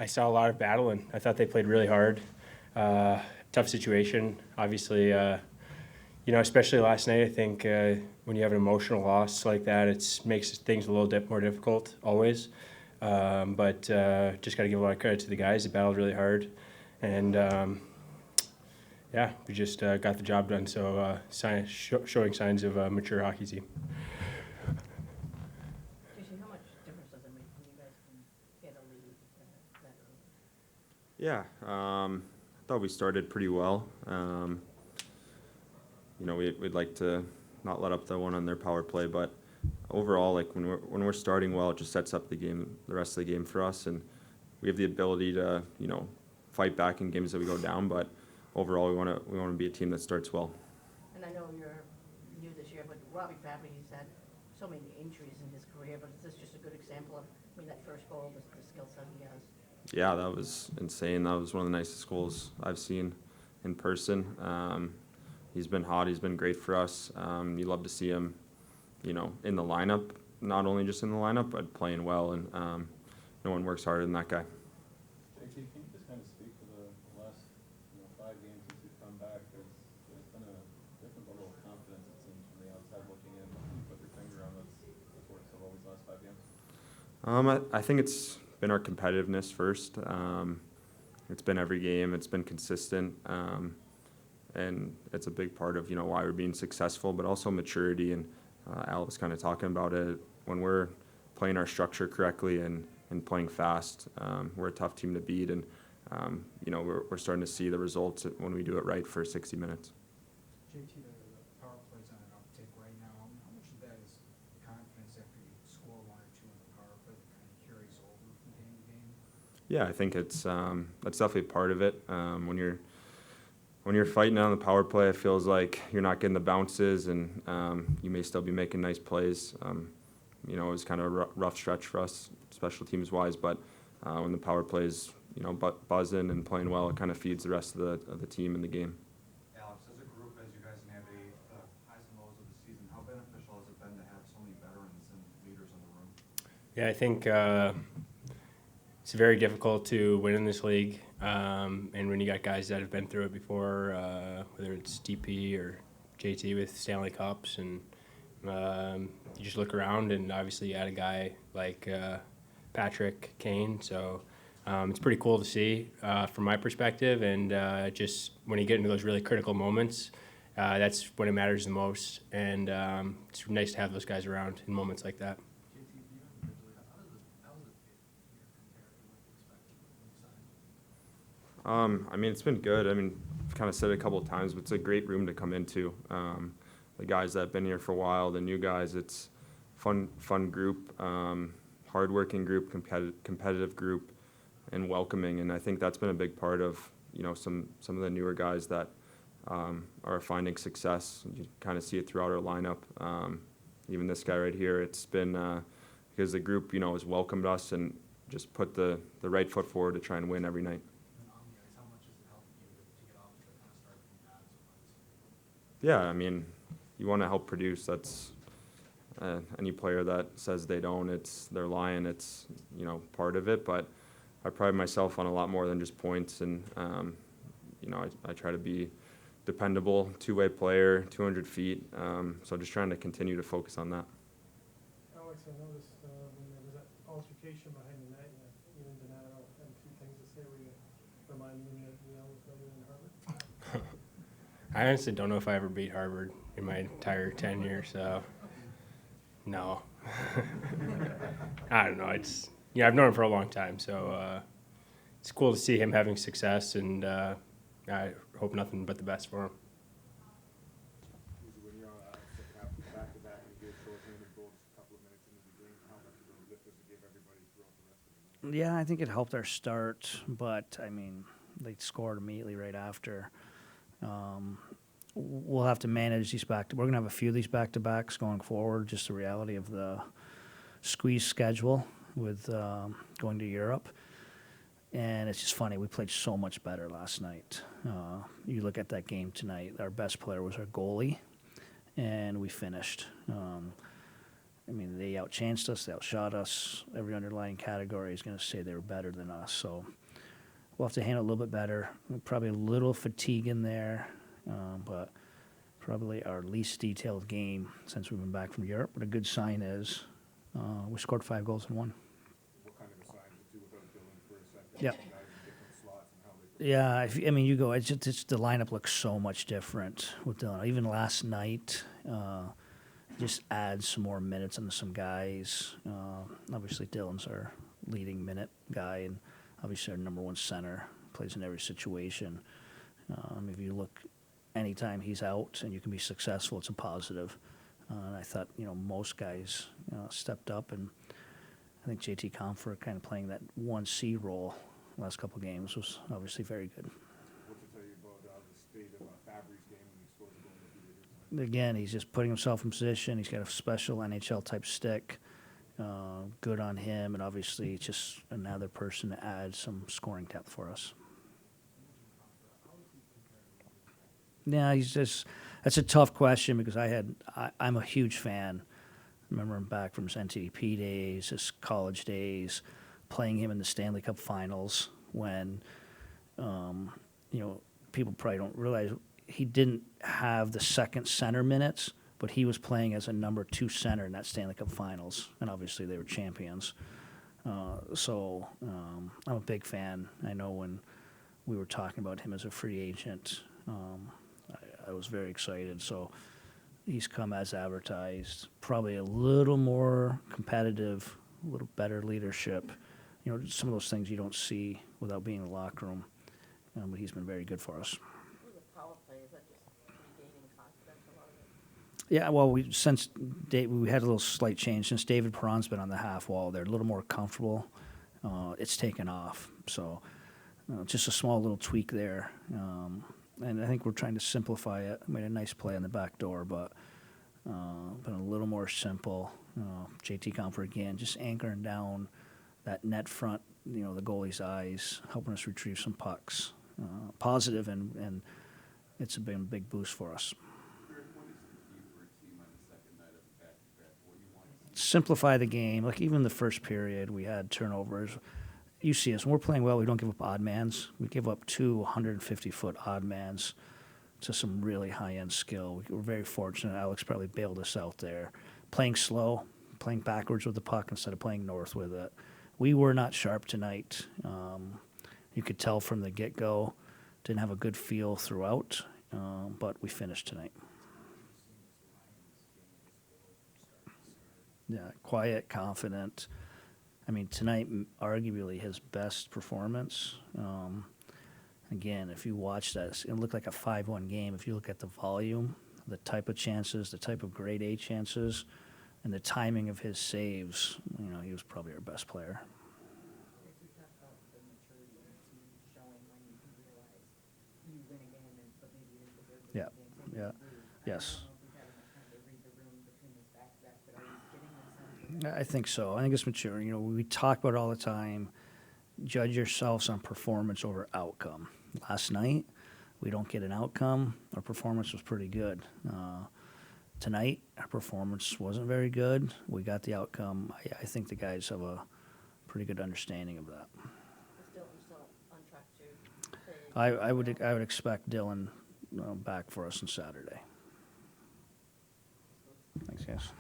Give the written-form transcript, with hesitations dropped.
I saw a lot of battling. I thought they played really hard. Tough situation, obviously. Especially last night, I think when you have an emotional loss like that, it makes things a little more difficult always. But just got to give a lot of credit to the guys. They battled really hard. And, we just got the job done. So showing signs of a mature hockey team. How much difference does it make when you guys can get a lead that early? Yeah, I thought we started pretty well. We'd like to not let up the one on their power play, but overall, like when we're starting well, it just sets up the rest of the game for us, and we have the ability to fight back in games that we go down. But overall, we want to be a team that starts well. And I know you're new this year, but Robbie Fabry, he's had so many injuries in his career, but is this just a good example of that first goal, the skill set he has? Yeah, that was insane. That was one of the nicest goals I've seen in person. He's been hot. He's been great for us. You love to see him, in the lineup, not only just in the lineup, but playing well. And no one works harder than that guy. JT, can you just kind of speak to the last 5 games since you've come back? There's been a different level of confidence, it seems, from the outside looking in. Can you put your finger on that's worked so well these last 5 games? I think it's been our competitiveness first. It's been every game. It's been consistent. And it's a big part of, why we're being successful, but also maturity. And Al was kind of talking about it. When we're playing our structure correctly and playing fast, we're a tough team to beat. And, we're starting to see the results when we do it right for 60 minutes. JT, the power play's on an uptick right now. How much of that is confidence after you score 1 or 2 on the power play that kind of carries over from game to game? Yeah, I think it's that's definitely part of it. When you're fighting on the power play, it feels like you're not getting the bounces, and you may still be making nice plays. It was kind of a rough stretch for us, special teams wise, but when the power play is buzzing and playing well, it kind of feeds the rest of the team in the game. Alex, as a group, as you guys navigate the highs and lows of the season, how beneficial has it been to have so many veterans and leaders in the room? Yeah, I think it's very difficult to win in this league. And when you got guys that have been through it before, whether it's DP or JT with Stanley Cups, and you just look around, and obviously you add a guy like Patrick Kane. So it's pretty cool to see from my perspective. And just when you get into those really critical moments, that's when it matters the most. And it's nice to have those guys around in moments like that. It's been good. I've kind of said it a couple of times, but it's a great room to come into. The guys that have been here for a while, the new guys, it's fun group, hardworking group, competitive group, and welcoming. And I think that's been a big part of, some of the newer guys that are finding success. You kind of see it throughout our lineup. Even this guy right here, it's been because the group, has welcomed us and just put the right foot forward to try and win every night. Yeah, you want to help produce. That's any player that says they don't, they're lying. It's, part of it. But I pride myself on a lot more than just points. And, I try to be dependable, two-way player, 200 feet. So just trying to continue to focus on that. Alex, I noticed when there was that altercation behind the net, you and Donato had a few things to say where you reminded me of in Harvard. I honestly don't know if I ever beat Harvard in my entire tenure, so no. I don't know. I've known him for a long time, so it's cool to see him having success, and I hope nothing but the best for him. When you're second half back-to-back and you get short-handed goals a couple of minutes into the game, how much of a lift does it give everybody throughout the rest of the night? Yeah, I think it helped our start, but they scored immediately right after. We'll have to manage these we're going to have a few of these back-to-backs going forward, just the reality of the squeeze schedule with going to Europe. And it's just funny, we played so much better last night. You look at that game tonight, our best player was our goalie, and we finished. I mean, they outchanced us, they outshot us. Every underlying category is going to say they were better than us. So we'll have to handle it a little bit better. Probably a little fatigue in there, but probably our least detailed game since we've been back from Europe. But a good sign is we scored 5 goals and won. What kind of a sign is it too without Dylan for a second? Yeah. Guys in different slots and how they. Yeah, I mean, you go. It's the lineup looks so much different with Dylan. Even last night, just add some more minutes into some guys. Obviously, Dylan's our leading minute guy, and obviously our number one center, plays in every situation. If you look, anytime he's out and you can be successful, it's a positive. And I thought, most guys stepped up, and I think JT Compher kind of playing that 1C role last couple games was obviously very good. What's it tell you about the state of Fabry's game when he scores a goal like he did here tonight? Again, he's just putting himself in position. He's got a special NHL type stick. Good on him, and obviously just another person to add some scoring depth for us. Yeah, that's a tough question because I'm a huge fan. I remember him back from his NTDP days, his college days, playing him in the Stanley Cup Finals when, people probably don't realize he didn't have the second center minutes, but he was playing as a number 2 center in that Stanley Cup Finals, and obviously they were champions. So I'm a big fan. I know when we were talking about him as a free agent, I was very excited. So he's come as advertised, probably a little more competitive, a little better leadership. Some of those things you don't see without being in the locker room. But he's been very good for us. With the power play, is that just regaining confidence a lot of it? Yeah, well, we had a little slight change. Since David Perron's been on the half wall, they're a little more comfortable. It's taken off. So just a small little tweak there. And I think we're trying to simplify it. Made a nice play on the back door, but been a little more simple. JT Compher again, just anchoring down that net front, the goalie's eyes, helping us retrieve some pucks. Positive, and it's been a big boost for us. Derek, what is the key for a team on the second night of a back-to-back? What do you want to see? Simplify the game. Like even the first period, we had turnovers. You see us, when we're playing well, we don't give up odd mans. We give up 2 150-foot odd mans to some really high-end skill. We're very fortunate. Alex probably bailed us out there. Playing slow, playing backwards with the puck instead of playing north with it. We were not sharp tonight. You could tell from the get-go. Didn't have a good feel throughout, but we finished tonight. Yeah, quiet, confident. I mean, tonight, arguably his best performance. Again, if you watch that, it looked like a 5-1 game. If you look at the volume, the type of chances, the type of grade A chances, and the timing of his saves, he was probably our best player. We talked about the maturity in the team showing when you can realize you win a game, but maybe you didn't deserve to win Yeah, a game. Same yeah, with Blue. yes. I don't know if we've had enough time to read the room between this back-to-back, but are you getting that sense? I think so. I think it's mature. We talk about it all the time. Judge yourselves on performance over outcome. Last night, we don't get an outcome. Our performance was pretty good. Tonight, our performance wasn't very good. We got the outcome. I think the guys have a pretty good understanding of that. Still on track to play. I would expect Dylan back for us on Saturday. Thanks, guys.